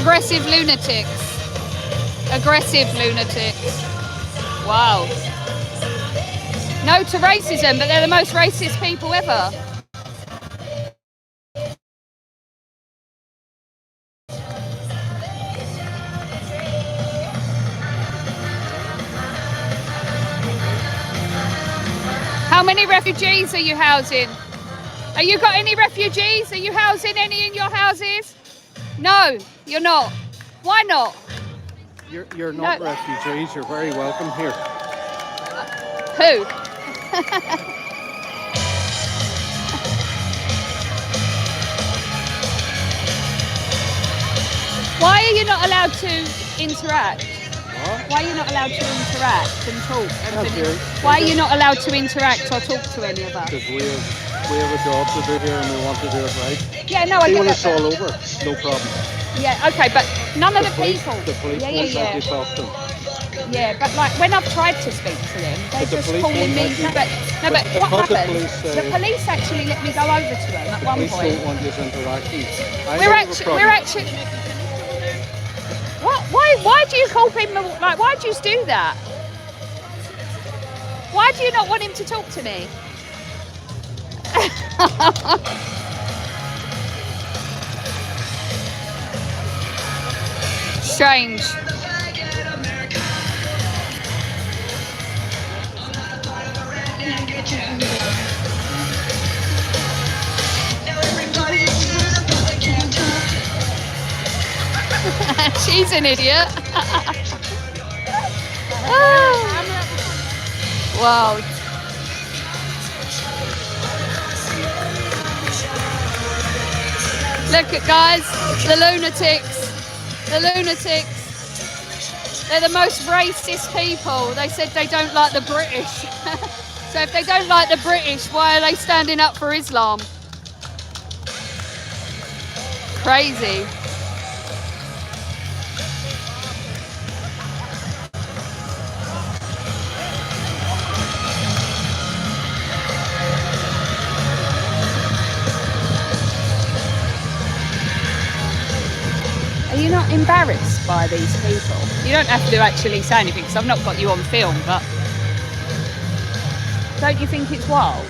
Aggressive lunatics. Aggressive lunatics. Wow. No to racism, but they're the most racist people ever. How many refugees are you housing? Are you got any refugees? Are you housing any in your houses? No, you're not. Why not? You're not refugees. You're very welcome here. Who? Why are you not allowed to interact? What? Why are you not allowed to interact and talk? Why are you not allowed to interact or talk to any of us? Because we have a job to do here and we want to do it right. Yeah, no, I get it's that. all over, no problem. Yeah, okay, but none of the people. The police won't let you talk to them. Yeah, but like when I've tried to speak to them, they're just calling me. No, but what happened? The police actually let me go over to them at one point. The police don't want this interaction. We're actually. What? Why do you call people like? Why do you do that? Why do you not want him to talk to me? Strange. She's an idiot. Wow. Look at guys, the lunatics. The lunatics. They're the most racist people. They said they don't like the British. So if they don't like the British, why are they standing up for Islam? Crazy. Are you not embarrassed by these people? You don't have to actually say anything because I've not got you on film, but don't you think it's wild?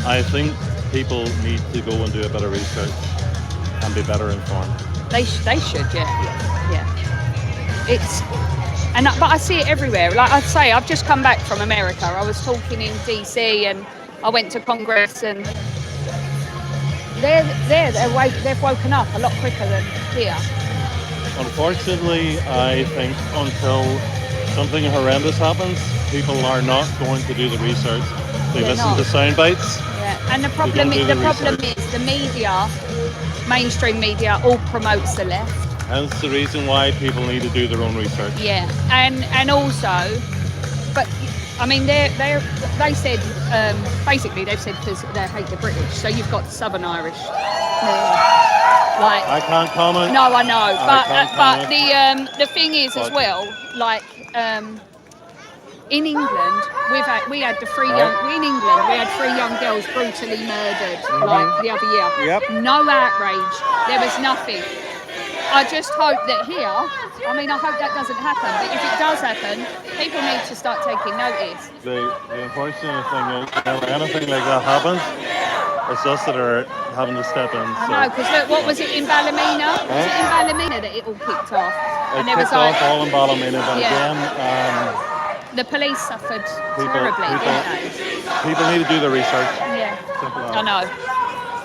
I think people need to go and do a bit of research and be better informed. They should, yeah. But I see it everywhere. Like I say, I've just come back from America. I was talking in DC and I went to Congress and they've woken up a lot quicker than here. Unfortunately, I think until something horrendous happens, people are not going to do the research. They listen to sound bites. Yeah, and the problem is the media, mainstream media, all promotes the left. Hence the reason why people need to do their own research. Yeah, and also, but I mean, they said basically they've said because they hate the British. So you've got Southern Irish. Like I can't comment. No, I know, but the thing is as well, like in England we had three young girls brutally murdered like the other year. Yep. No outrage. There was nothing. I just hope that here, I mean, I hope that doesn't happen, but if it does happen, people need to start taking notice. The unfortunate thing is, whenever anything like that happens, it's us that are having to step in. I know, because look, what was it in Ballymena? Was it in Ballymena that it all kicked off? It kicked off all in Ballymena, but again, the police suffered terribly, didn't they? People need to do their research. Yeah, Simple as. I know.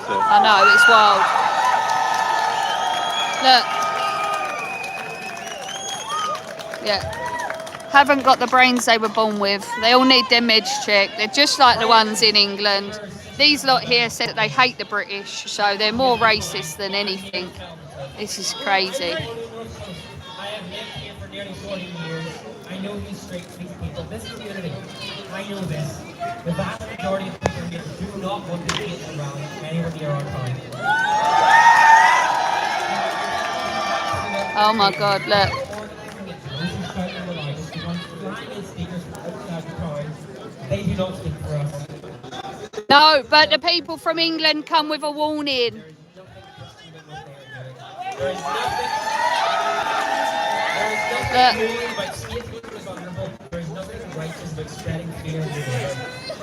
So. I know, it's wild. Look. Yeah. Haven't got the brains they were born with. They all need their meds checked. They're just like the ones in England. These lot here said that they hate the British, so they're more racist than anything. This is crazy. I have lived here for nearly 40 years. I know these straight people. This community, I know this. The vast majority of people here do not want to be around anywhere near our time. Oh my God, look. They do not speak for us. No, but the people from England come with a warning.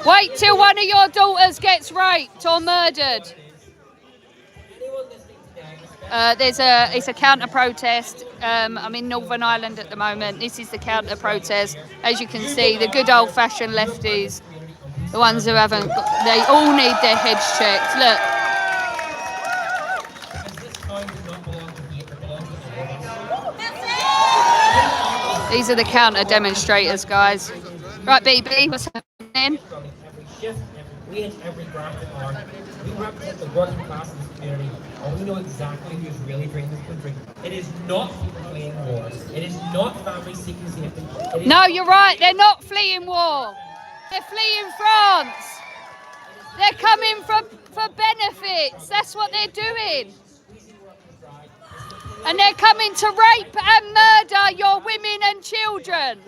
Wait till one of your daughters gets raped or murdered. It's a counter protest. I'm in Northern Ireland at the moment. This is the counter protest. As you can see, the good old fashioned lefties, the ones who haven't got, they all need their heads checked. Look. These are the counter demonstrators, guys. Right, BB, what's happening? We hit every graphic mark. We represent the working class in this community, and we know exactly who's really draining this country. It is not people fleeing wars. It is not families seeking safety. No, you're right. They're not fleeing war. They're fleeing France. They're coming for benefits. That's what they're doing. And they're coming to rape and murder your women and children.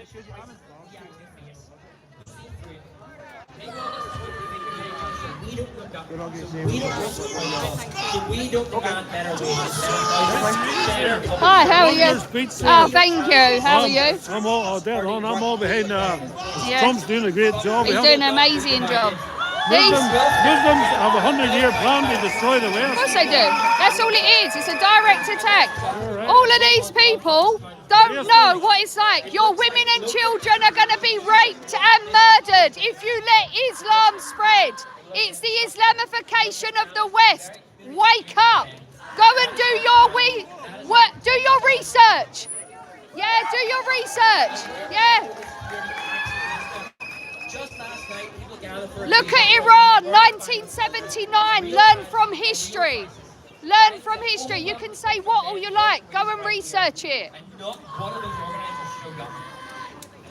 Hi, how are you? Oh, thank you. How are you? I'm all behind Trump's doing a great job. He's doing an amazing job. Muslims have a 100-year plan to destroy the West. Of course they do. That's all it is. It's a direct attack. All of these people don't know what it's like. Your women and children are going to be raped and murdered if you let Islam spread. It's the Islamification of the West. Wake up. Go and do your research. Yeah, do your research. Yeah. Look at Iran, 1979. Learn from history. Learn from history. You can say what all you like. Go and research it.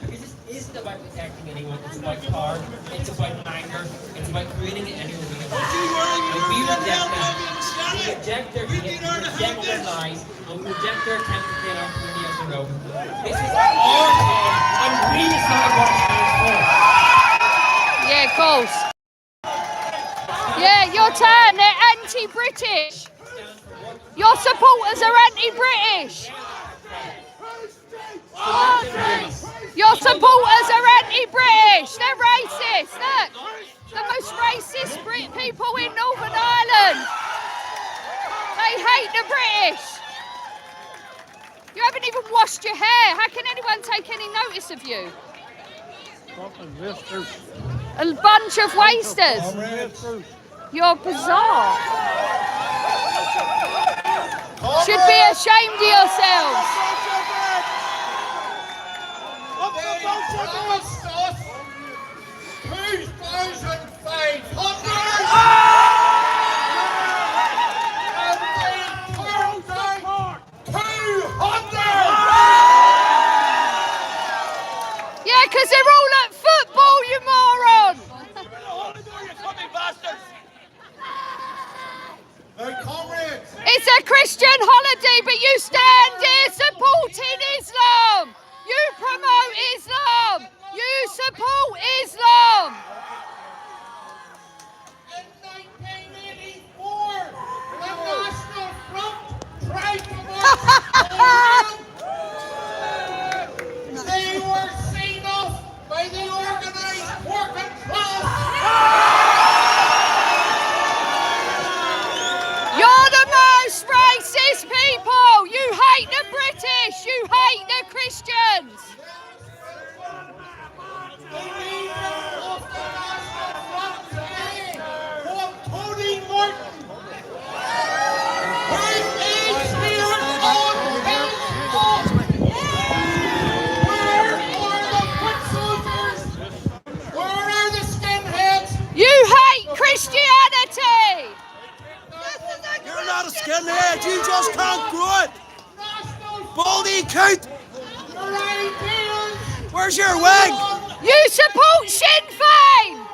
This isn't about protecting anyone. It's about power. It's about anger. It's about creating an enemy. And we reject that. We reject their hate. We reject their lies. And we reject their attempt to create our community as their own. This is our time, and we decide what it stands for. Yeah, of course. Yeah, your turn. They're anti-British. Your supporters are anti-British. Your supporters are anti-British. They're racist. Look, the most racist people in Northern Ireland. They hate the British. You haven't even washed your hair. How can anyone take any notice of you? A bunch of wasters. You're bizarre. Should be ashamed of yourselves. Yeah, because they're all at football, you moron! It's a Christian holiday, but you stand here supporting Islam! You promote Islam! You support Islam! In 1984, the National Front tried to They were seen off by the organized working class. You're the most racist people! You hate the British! You hate the Christians! You hate Christianity! You're not a skinhead, you just can't grow it! Baldy coot! Where's your wig? You support Sinn Féin!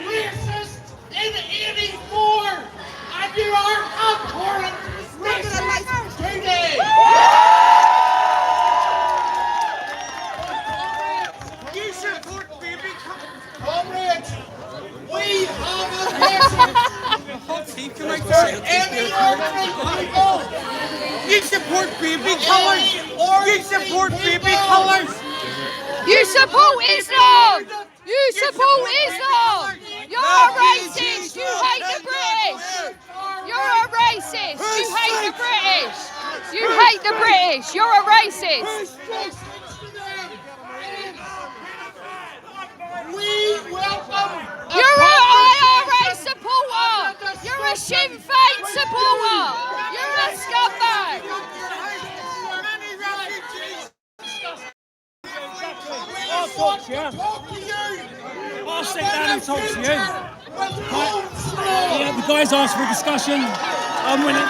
Racist in 84, and you are abhorrent racist today! You support people any organised people. You support baby killers. You support baby killers. You support Islam! You support Islam! You're a racist! You hate the British! You're a racist! You hate the British! You hate the British! You're a racist! We welcome. You're an IRA supporter! You're a Sinn Féin supporter! You're a scumbag! I'll talk to you. I'll sit down and talk to you. Yeah, the guys asked for a discussion. I'm willing to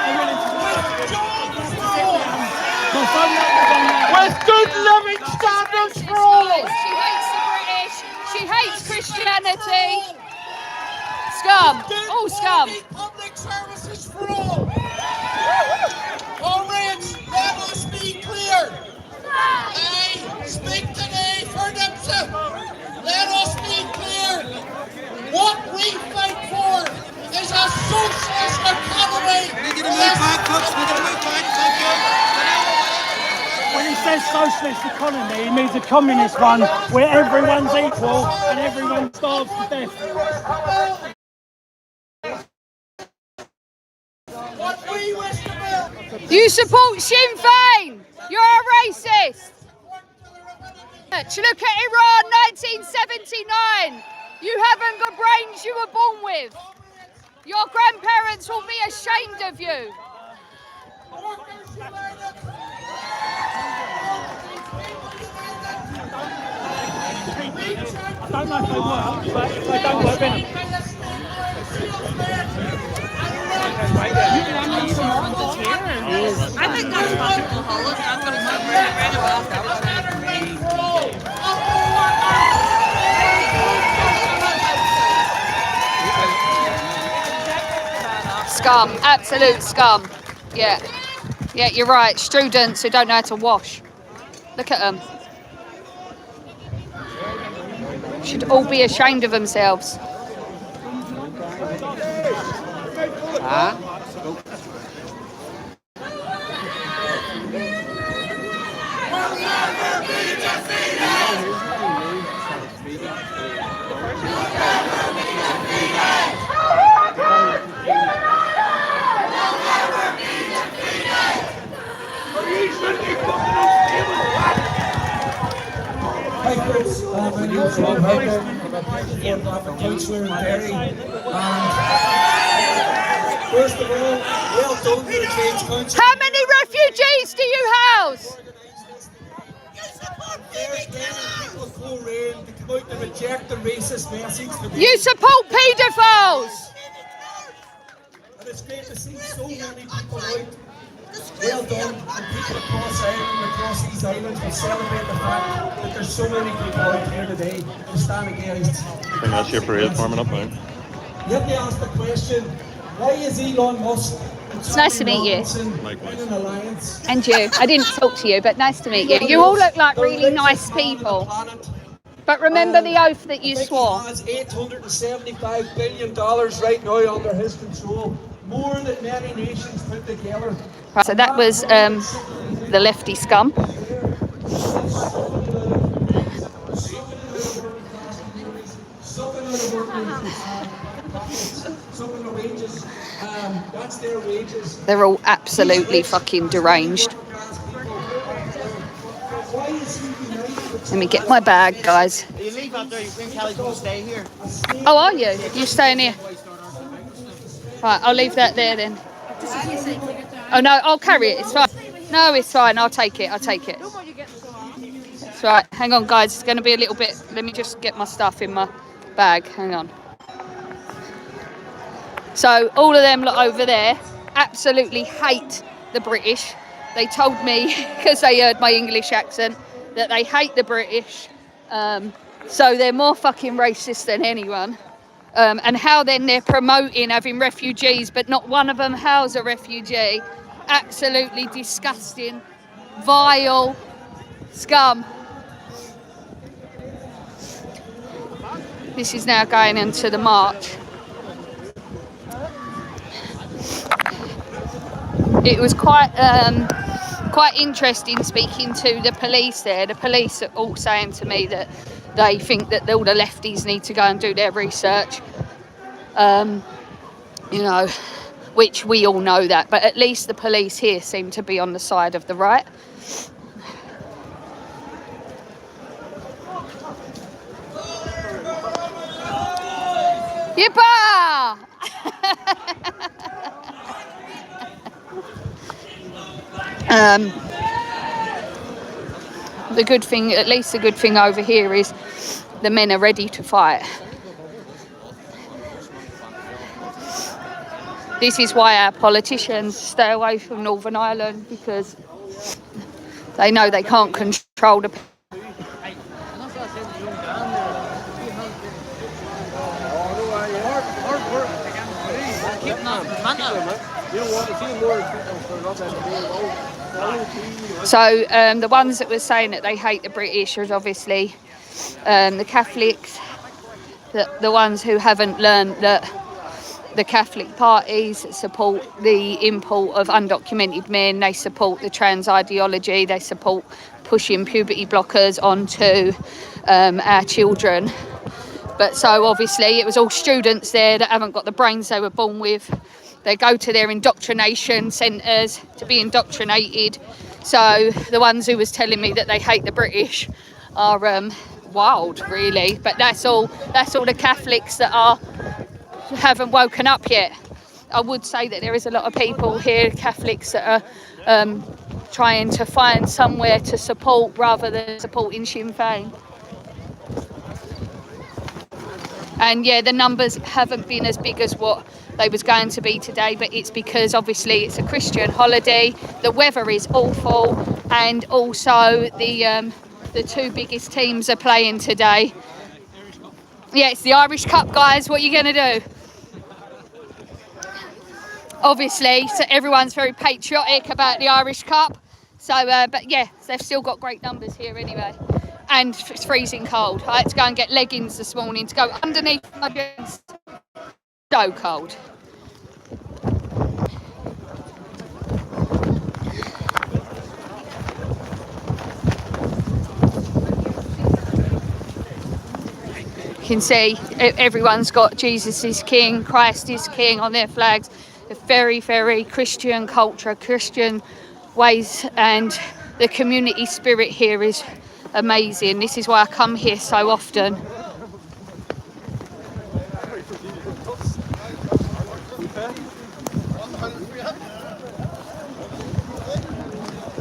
my phone number's on there. With good living standards for all. She hates the British. She hates Christianity. Scum. All scum. Public services for all. Comrades, let us be clear. I speak today for themselves. Let us be clear. What we fight for is a socialist economy. When he says socialist economy, he means a communist one where everyone's equal and everyone starves to death. What we wish to build. You support Sinn Féin. You're a racist. Look at Iran 1979. You haven't got brains you were born with. Your grandparents will be ashamed of you. I don't know if they work, but if they don't work, then I think that's fucking alcoholic. I'm going to come right about that. Scum, absolute scum. Yeah, yeah, you're right. Students who don't know how to wash. Look at them. Should all be ashamed of themselves. Hi folks, my name is Rob Harper. I'm a councillor in Derry. And first of all, well done to the Change Council. How many refugees do you house? There's many people of Coleraine to come out to reject the racist message. You support paedophiles. And it's great to see so many people out. Well done, and people across Ireland, across these islands will celebrate the fact that there's so many people out here today to stand against. I think that's your parade forming up now. Let me ask the question, why is Elon Musk and It's nice to meet you. Likewise. in an alliance? And you. I didn't talk to you, but nice to meet you. You all look like really nice people. But remember the oath that you swore. He has $875 billion right now under his control, more than many nations put together. Right, so that was the lefty scum. That's their wages. They're all absolutely fucking deranged. Let me get my bag, guys. You leave out there, you think Kelly's going to stay here? Oh, are you? You staying here? Right, I'll leave that there then. Oh no, I'll carry it. It's fine. No, it's fine. I'll take it. I'll take it. That's right. Hang on, guys. It's going to be a little bit. Let me just get my stuff in my bag. Hang on. So all of them lot over there absolutely hate the British. They told me, because they heard my English accent, that they hate the British. So they're more fucking racist than anyone. And how then they're promoting having refugees, but not one of them house a refugee. Absolutely disgusting, vile scum. This is now going into the march. it was quite interesting speaking to the police there. The police are all saying to me that they think that all the lefties need to go and do their research. You know, which we all know that, but at least the police here seem to be on the side of the right. Yippah! The good thing, at least the good thing over here is the men are ready to fight. This is why our politicians stay away from Northern Ireland, because they know they can't control the. So the ones that were saying that they hate the British is obviously the Catholics, the ones who haven't learned that the Catholic parties support the import of undocumented men, they support the trans ideology, they support pushing puberty blockers onto our children. But so obviously it was all students there that haven't got the brains they were born with. They go to their indoctrination centres to be indoctrinated. So the ones who was telling me that they hate the British are wild, really. But that's all the Catholics that haven't woken up yet. I would say that there is a lot of people here, Catholics, that are trying to find somewhere to support rather than supporting Sinn Féin. And yeah, the numbers haven't been as big as what they was going to be today, but it's because obviously it's a Christian holiday, the weather is awful, and also the two biggest teams are playing today. Yeah, it's the Irish Cup, guys. What are you going to do? Obviously, so everyone's very patriotic about the Irish Cup. So, but yeah, they've still got great numbers here anyway. And it's freezing cold. I had to go and get leggings this morning to go underneath my jeans. So cold. You can see everyone's got Jesus is King, Christ is King on their flags. A very, very Christian culture, Christian ways, and the community spirit here is amazing. This is why I come here so often.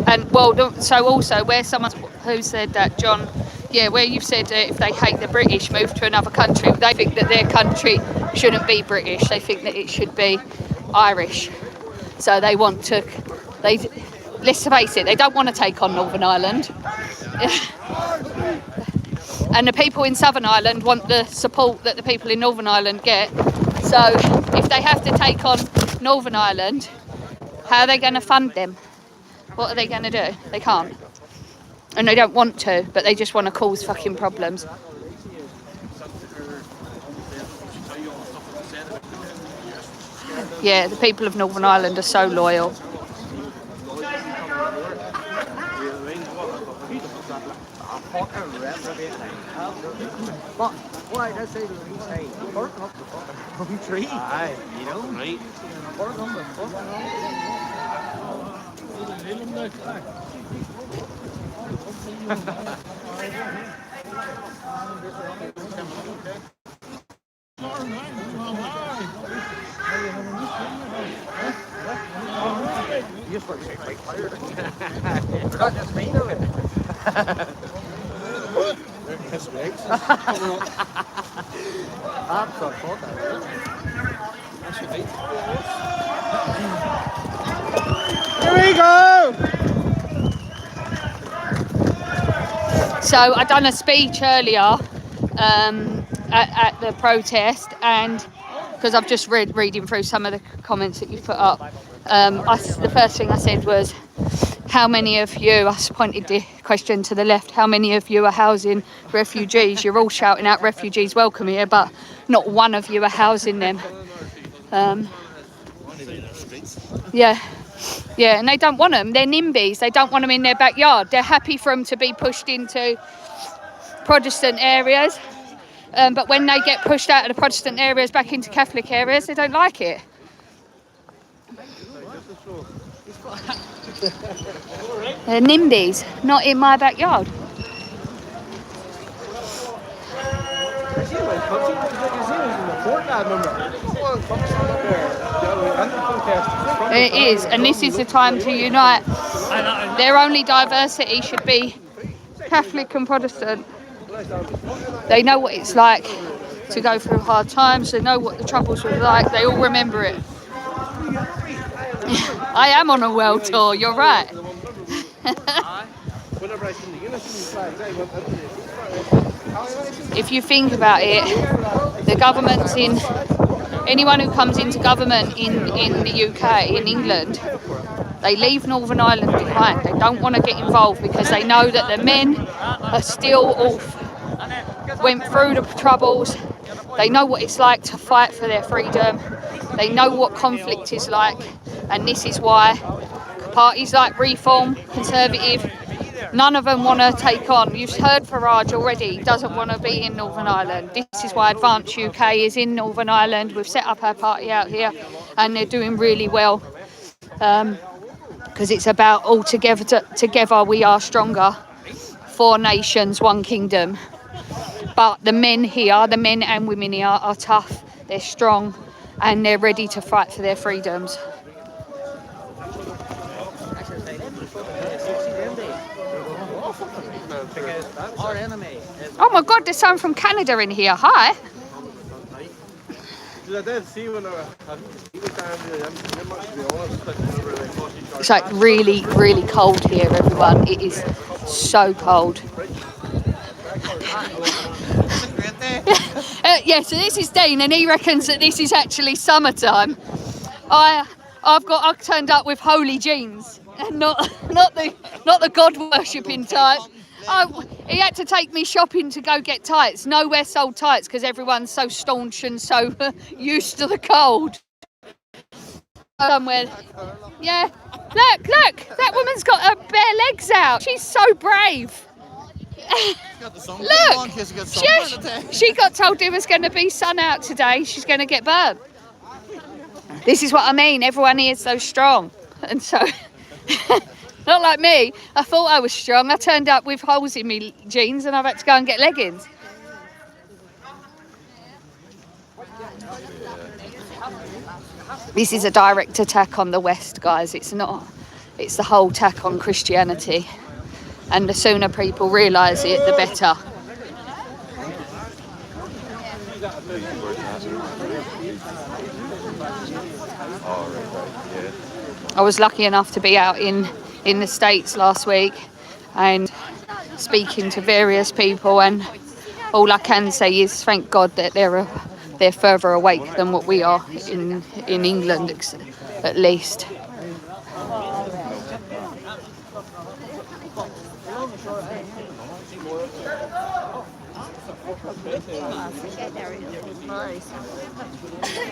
And well, so also where someone who said that, John, yeah, where you've said if they hate the British, move to another country, they think that their country shouldn't be British. They think that it should be Irish. So they want to, let's face it, they don't want to take on Northern Ireland. And the people in Southern Ireland want the support that the people in Northern Ireland get. So if they have to take on Northern Ireland, how are they going to fund them? What are they going to do? They can't. And they don't want to, but they just want to cause fucking problems. Yeah, the people of Northern Ireland are so loyal. Here we go! So I done a speech earlier at the protest, and because I've just reading through some of the comments that you put up, the first thing I said was, how many of you, I pointed the question to the left, how many of you are housing refugees? You're all shouting out refugees welcome here, but not one of you are housing them. Yeah, Yeah, and they don't want them. They're NIMBYs. They don't want them in their backyard. They're happy for them to be pushed into Protestant areas. But when they get pushed out of the Protestant areas back into Catholic areas, they don't like it. They're NIMBYs, not in my backyard. It is, and this is the time to unite. Their only diversity should be Catholic and Protestant. They know what it's like to go through hard times. They know what the troubles were like. They all remember it. I am on a world tour, you're right. If you think about it, the government's in... Anyone who comes into government in the UK, in England, they leave Northern Ireland behind. They don't want to get involved because they know that the men are still all went through the troubles. They know what it's like to fight for their freedom. They know what conflict is like, and this is why parties like Reform, Conservative, none of them want to take on. You've heard Farage already, doesn't want to be in Northern Ireland. This is why Advance UK is in Northern Ireland. We've set up our party out here and they're doing really well. Because it's about all together we are stronger. 4 nations, 1 kingdom. But the men here, the men and women here are tough, they're strong, and they're ready to fight for their freedoms. Oh my God, there's someone from Canada in here. Hi. It's like really, really cold here, everyone. It is so cold. Yeah, so this is Dean, and he reckons that this is actually summertime. I've turned up with holy jeans, and not the God worshipping type. He had to take me shopping to go get tights. Nowhere sold tights because everyone's so staunch and so used to the cold. Somewhere, yeah. Look, that woman's got her bare legs out. She's so brave. Look, she got told there was going to be sun out today. She's going to get burnt. This is what I mean. Everyone here is so strong, and so not like me. I thought I was strong. I turned up with holes in my jeans, and I've had to go and get leggings. This is a direct attack on the West, guys. It's not. It's the whole attack on Christianity. And the sooner people realise it, the better. I was lucky enough to be out in the States last week and speaking to various people, and all I can say is thank God that they're further awake than what we are in England, at least.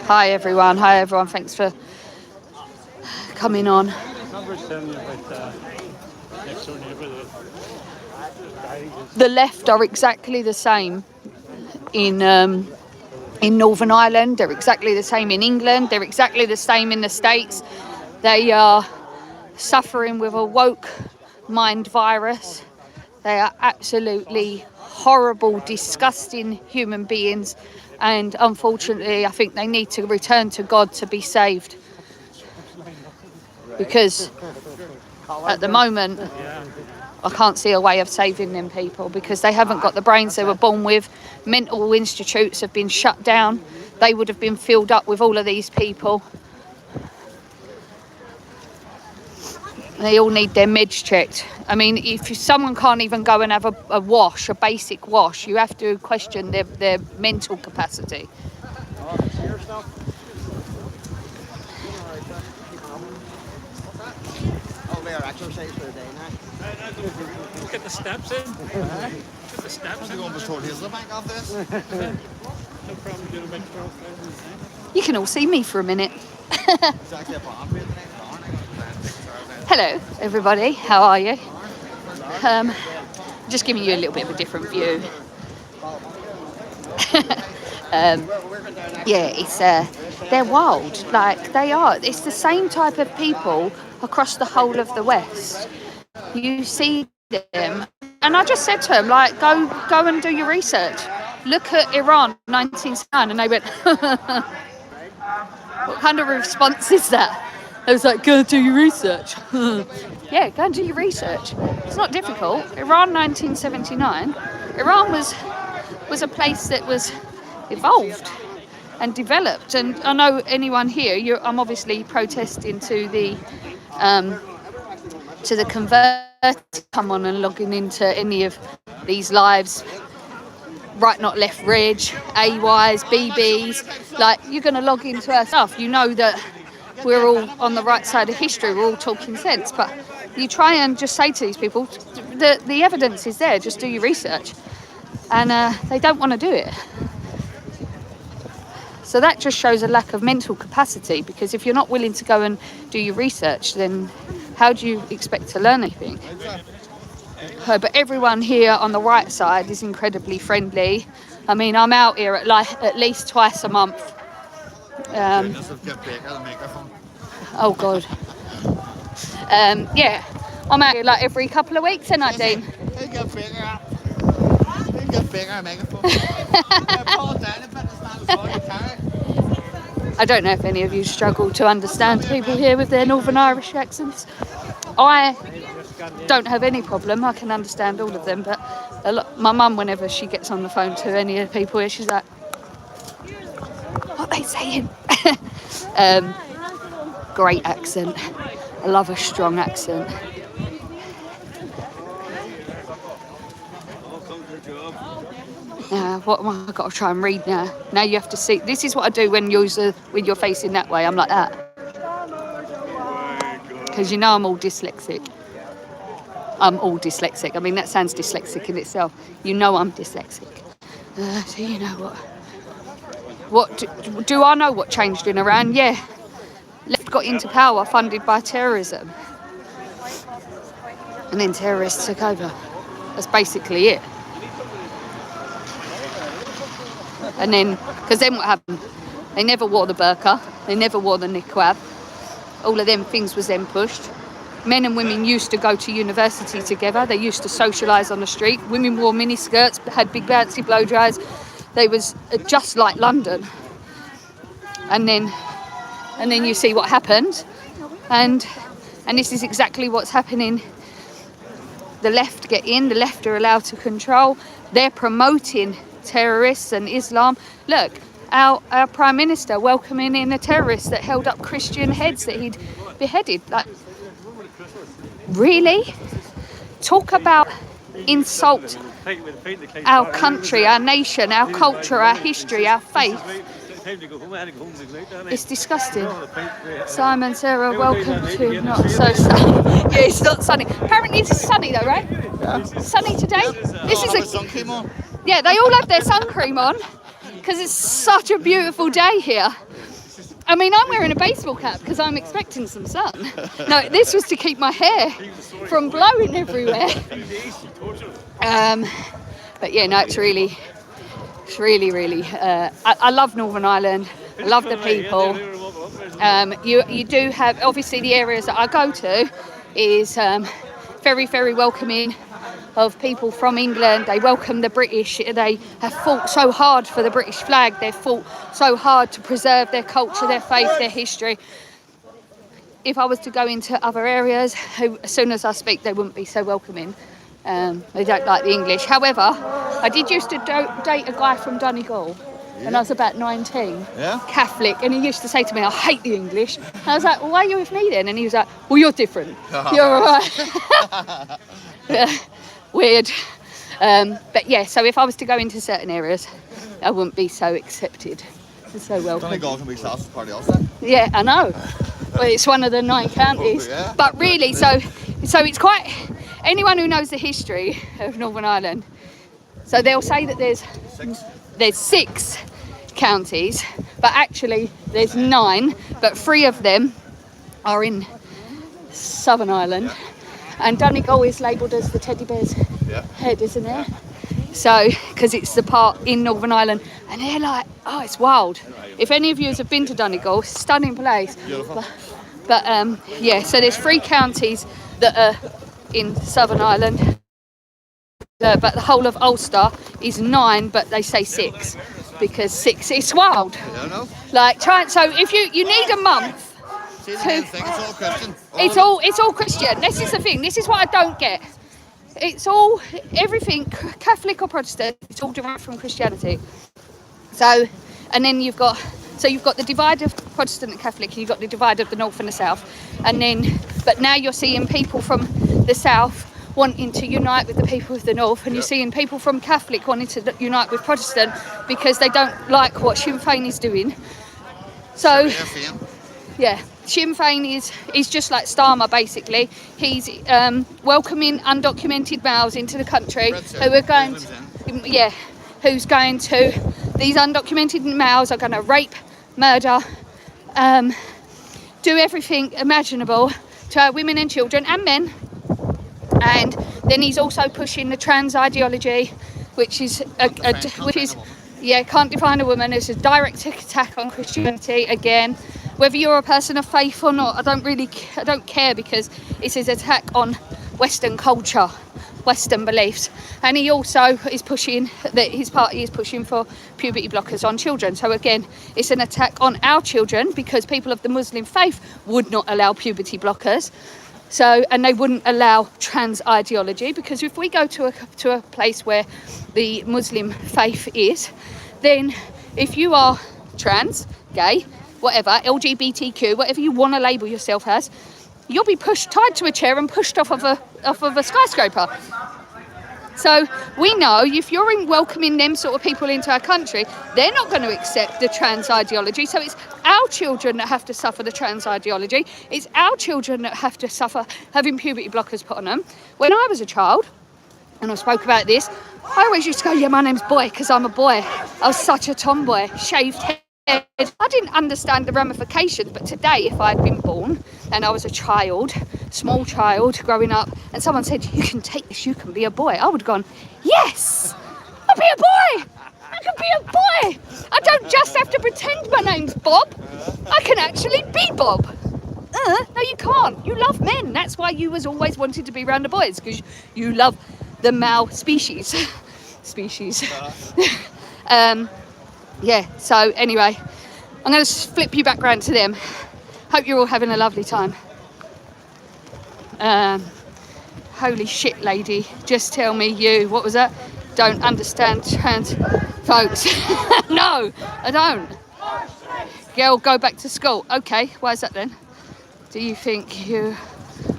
Hi everyone, thanks for coming on. The left are exactly the same in Northern Ireland, they're exactly the same in England, they're exactly the same in the States. They are suffering with a woke mind virus. They are absolutely horrible, disgusting human beings, and unfortunately I think they need to return to God to be saved, because at the moment I can't see a way of saving them people, because they haven't got the brains they were born with. Mental institutes have been shut down. They would have been filled up with all of these people. They all need their meds checked. I mean, if someone can't even go and have a wash, a basic wash, you have to question their mental capacity. Get the steps in. Get the steps in. You can all see me for a minute. Hello, everybody. How are you? Just giving you a little bit of a different view. Yeah, it's they're wild. Like they are. It's the same type of people across the whole of the West. You see them, and I just said to him, like, go and do your research. Look at Iran, 1979, and they went, what kind of response is that? I was like, go and do your research. Yeah, go and do your research. It's not difficult. Iran, 1979. Iran was a place that was evolved and developed. And I know anyone here, I'm obviously protesting to the convert. Come on and logging into any of these lives. Right, not left, Ridge, AYs, BBs. Like, you're going to log into our stuff. You know that we're all on the right side of history. We're all talking sense. But you try and just say to these people, the evidence is there. Just do your research. And they don't want to do it. So that just shows a lack of mental capacity, because if you're not willing to go and do your research, then how do you expect to learn anything? But everyone here on the right side is incredibly friendly. I mean, I'm out here at least twice a month. Oh God. Yeah, I'm out here like every couple of weeks, and I Dean. I don't know if any of you struggle to understand people here with their Northern Irish accents. I don't have any problem. I can understand all of them, but my mum, whenever she gets on the phone to any of the people here, she's like, what are they saying? Great accent. I love a strong accent. What am I got to try and read now? Now you have to see. This is what I do when you're facing that way. I'm like that. Because you know I'm all dyslexic. I'm all dyslexic. I mean, that sounds dyslexic in itself. You know I'm dyslexic. So you know what do I know what changed in Iran? Yeah. Left got into power funded by terrorism. And then terrorists took over. That's basically it. And then, because then what happened? They never wore the burqa. They never wore the niqab. All of them things was then pushed. Men and women used to go to university together. They used to socialise on the street. Women wore miniskirts, had big bouncy blow dries. They was just like London. And then you see what happened. And this is exactly what's happening. The left get in. The left are allowed to control. They're promoting terrorists and Islam. Look, our Prime Minister welcoming in a terrorist that held up Christian heads that he'd beheaded. Like, really? Talk about insult our country, our nation, our culture, our history, our faith. It's disgusting. Simon, Sarah, welcome to Not So Sunny. Yeah, it's not sunny. Apparently it's sunny though, right? Yeah. Sunny today? This is sun cream on. Yeah, they all have their sun cream on because it's such a beautiful day here. I mean, I'm wearing a baseball cap because I'm expecting some sun. No, this was to keep my hair from blowing everywhere. But yeah, no, it's really. I love Northern Ireland. I love the people. You do have, obviously, the areas that I go to is very, very welcoming of people from England. They welcome the British. They have fought so hard for the British flag. They've fought so hard to preserve their culture, their faith, their history. If I was to go into other areas, as soon as I speak, they wouldn't be so welcoming. They don't like the English. However, I did used to date a guy from Donegal when I was about 19, Catholic, and he used to say to me, I hate the English. And I was like, well, why are you with me then? And he was like, well, you're different. You're all right. Weird. But yeah, so if I was to go into certain areas, I wouldn't be so accepted and so welcome. Donegal can be classed as party also. Yeah, I know. Well, it's one of the 9 counties. Yeah. But really, so it's quite... Anyone who knows the history of Northern Ireland, so they'll say that there's 6 counties, but actually there's 9, but 3 of them are in Southern Ireland, and Donegal is labelled as the teddy bear's head, isn't it? So, because it's the part in Northern Ireland, and they're like, oh, it's wild. If any of you have been to Donegal, stunning place. But yeah, so there's 3 counties that are in Southern Ireland, but the whole of Ulster is 9, but they say 6 because 6. It's wild. Like so if you need a month. It's all Christian. This is the thing. This is what I don't get. It's all everything Catholic or Protestant. It's all derived from Christianity. So, and then you've got the divide of Protestant and Catholic, and you've got the divide of the North and the South. And then, but now you're seeing people from the South wanting to unite with the people of the North, and you're seeing people from Catholic wanting to unite with Protestant because they don't like what Sinn Féin is doing. So, yeah. Sinn Féin is just like Starmer, basically. He's welcoming undocumented males into the country who are going to, these undocumented males are going to rape, murder, do everything imaginable to our women and children and men. And then he's also pushing the trans ideology, which is can't define a woman, as a direct attack on Christianity again. Whether you're a person of faith or not, I don't care, because it's his attack on Western culture, Western beliefs. And he also is pushing that his party is pushing for puberty blockers on children. So again, it's an attack on our children, because people of the Muslim faith would not allow puberty blockers. So, and they wouldn't allow trans ideology, because if we go to a place where the Muslim faith is, then if you are trans, gay, whatever, LGBTQ, whatever you want to label yourself as, you'll be tied to a chair and pushed off of a skyscraper. So we know if you're welcoming them sort of people into our country, they're not going to accept the trans ideology. So it's our children that have to suffer the trans ideology. It's our children that have to suffer having puberty blockers put on them. When I was a child, and I spoke about this, I always used to go, yeah, my name's Boy, because I'm a boy. I was such a tomboy, shaved head. I didn't understand the ramifications, but today, if I'd been born and I was a child, small child growing up, and someone said, you can take this, you can be a boy, I would have gone, yes, I'll be a boy, I can be a boy. I don't just have to pretend my name's Bob, I can actually be Bob. No, you can't. You love men. That's why you was always wanted to be around the boys, because you love the male species. Yeah, so anyway, I'm going to flip you back round to them. Hope you're all having a lovely time. Holy shit, lady. Just tell me you, what was that? Don't understand trans folks. No, I don't. Girl, go back to school. Okay, why is that then? Do you think you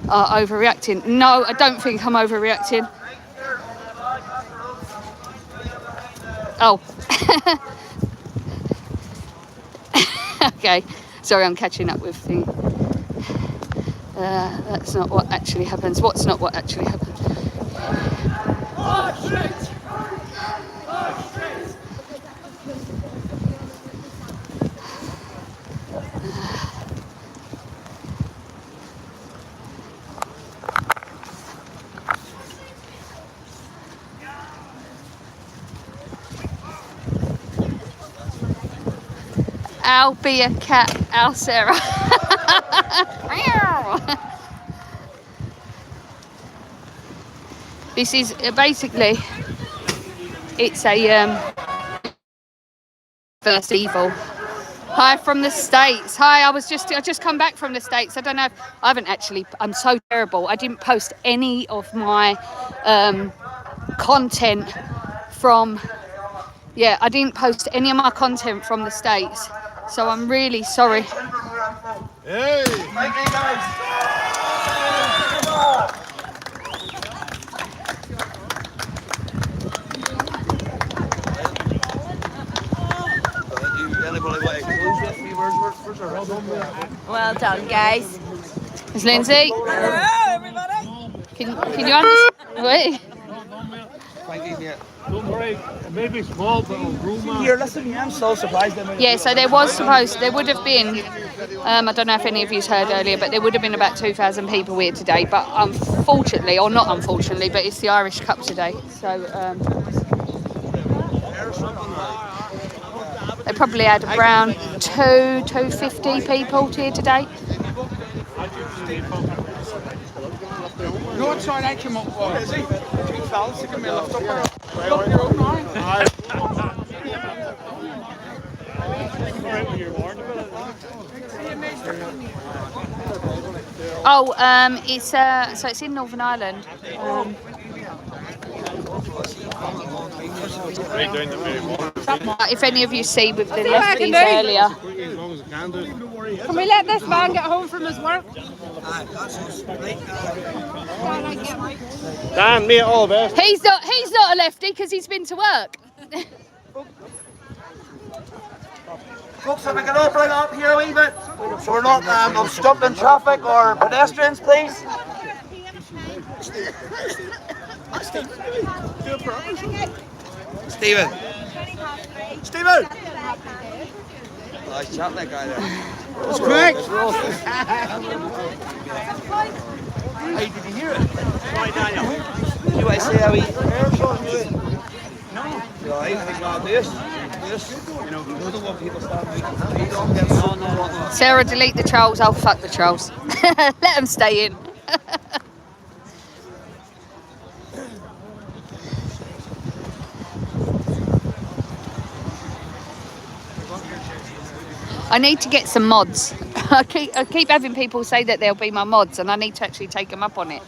are overreacting? No, I don't think I'm overreacting. Oh. Okay, sorry, I'm catching up with things. That's not what actually happens. What's not what actually happens? Oh, shit! Oh, shit! I'll be a cat, Al Sarah. This is basically, it's a first evil. Hi from the States. Hi, I just come back from the States. I don't know, I'm so terrible. I didn't post any of my content from, I didn't post any of my content from the States. So I'm really sorry. Hey! Thank you, guys. Well done, guys. It's Lindsay. Hello, everybody. Can you understand? Wait. Thank you. Maybe small, but it'll grow, man. Here, listen, I'm so surprised. Yeah, so there would have been, I don't know if any of you heard earlier, but there would have been about 2,000 people here today. But unfortunately, or not unfortunately, but it's the Irish Cup today. So they probably had around 250 people here today. You know what side I came up for? Is he? Two fellas that can be left up there. Look, you're own arm. Oh, it's so it's in Northern Ireland. If any of you see with the lefties earlier. Can we let this man get home from his work? Dan, mate, all the best. He's not a lefty because he's been to work. Folks, if we can open it up here a wee bit, so we're not obstructing traffic or pedestrians, please. Stephen. Stephen. Oh, he's chatting that guy there. It's correct. Hey, did you hear it? Why, Daniel? Do I say how he... Right, he's not this. You know, those are what people start doing. Sarah, delete the trolls. Oh, fuck the trolls. Let them stay in. I need to get some mods. I keep having people say that they'll be my mods, and I need to actually take them up on it.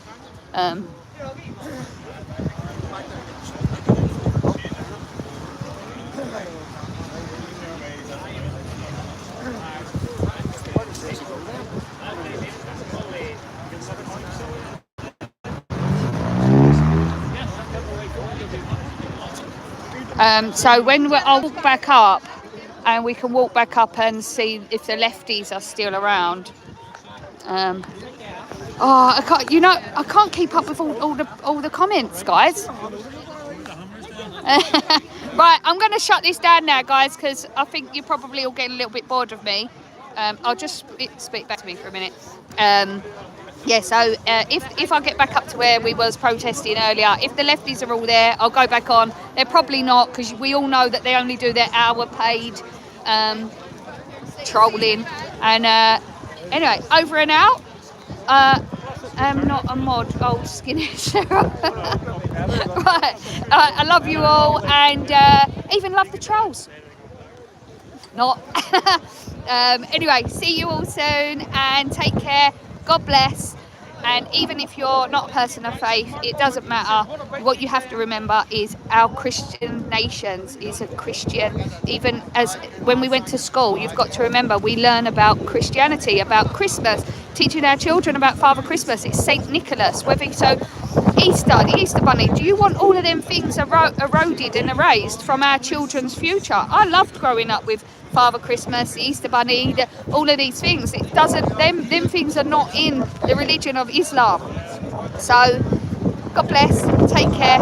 So when I'll walk back up, and we can walk back up and see if the lefties are still around. I can't keep up with all the comments, guys. Right, I'm going to shut this down now, guys, because I think you're probably all getting a little bit bored of me. I'll just speak back to me for a minute. Yeah, so if I get back up to where we was protesting earlier, if the lefties are all there, I'll go back on. They're probably not, because we all know that they only do their hour paid trolling. And anyway, over and out. I'm not a mod, old skinny Sarah. Right, I love you all, and even love the trolls. Not. Anyway, see you all soon, and take care. God bless. And even if you're not a person of faith, it doesn't matter. What you have to remember is our Christian nations is a Christian. Even as when we went to school, you've got to remember we learn about Christianity, about Christmas, teaching our children about Father Christmas. It's Saint Nicholas. Easter, the Easter Bunny. Do you want all of them things eroded and erased from our children's future? I loved growing up with Father Christmas, the Easter Bunny, all of these things. It doesn't. Them things are not in the religion of Islam. So, God bless. Take care.